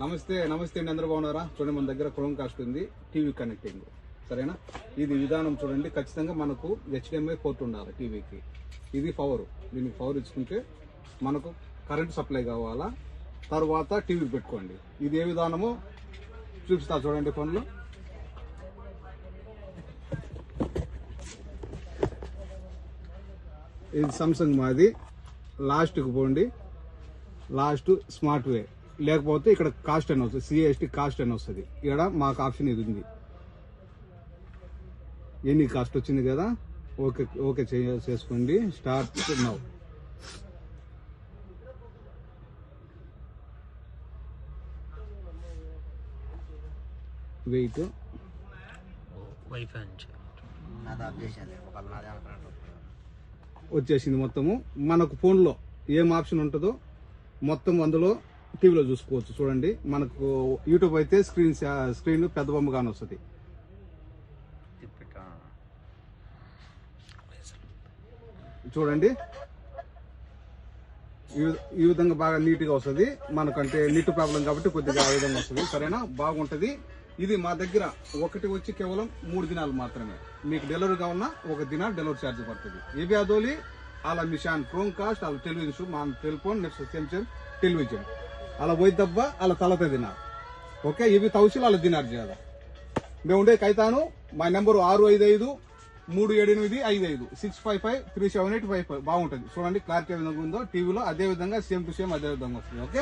నమస్తే అండి, అందరూ బాగున్నారా? చూడండి, మన దగ్గర క్రోమ్ కాస్ట్ ఉంది, టీవీ కనెక్టింగ్. సరేనా? ఇది విధానం చూడండి. ఖచ్చితంగా మనకు HDMI పోర్ట్ ఉండాలి టీవీకి. ఇది పవర్. దీనికి పవర్ ఇచ్చుకుంటే మనకు కరెంట్ సప్లై కావాలా, తర్వాత టీవీ పెట్టుకోండి. ఇది ఏ విధానమో చూపిస్తా చూడండి ఫోన్లో. ఇది సామ్సంగ్ మాది. లాస్ట్కి పోండి, లాస్ట్ స్మార్ట్ వే, లేకపోతే ఇక్కడ కాస్ట్ అని వస్తుంది, CST కాస్ట్ అని వస్తుంది. ఇక్కడ మాకు ఆప్షన్ ఇది ఉంది. ఎన్ని కాస్ట్ వచ్చింది కదా, ఓకే ఓకే చేసుకోండి. Start now. వెయిట్ వచ్చేసింది. మొత్తము మనకు ఫోన్లో ఏం ఆప్షన్ ఉంటుందో మొత్తం అందులో టీవీలో చూసుకోవచ్చు. చూడండి, మనకు యూట్యూబ్ అయితే స్క్రీన్ పెద్ద బొమ్మగానే వస్తుంది. చూడండి, ఈ విధంగా బాగా నీట్గా వస్తుంది. మనకంటే నెట్ ప్రాబ్లం కాబట్టి కొద్దిగా ఆ విధంగా వస్తుంది. సరేనా? బాగుంటుంది. ఇది మా దగ్గర ఒకటి వచ్చి కేవలం 3 దినాలు మాత్రమే. మీకు డెలివరీ కావాలన్నా 1 దిన డెలివరీ ఛార్జ్ పడుతుంది. ఏవి అదోలి అలా మిషన్ క్రోమ్ కాస్ట్ అలా టెలివిజన్ మన టెలిఫోన్ నెక్స్ట్ సెమ్సంగ్ టెలివిజన్ అలా పోయి దెబ్బ అలా తలత దినారు. ఓకే, ఇవి తౌసీలు అలా దినారు చేయాలి. మేము ఉండే కైతాను. మా నెంబరు 6537855 6553785. బాగుంటుంది. చూడండి, క్లారిటీ ఏ విధంగా ఉందో టీవీలో అదే విధంగా సేమ్ టు సేమ్ అదే విధంగా వస్తుంది. ఓకే.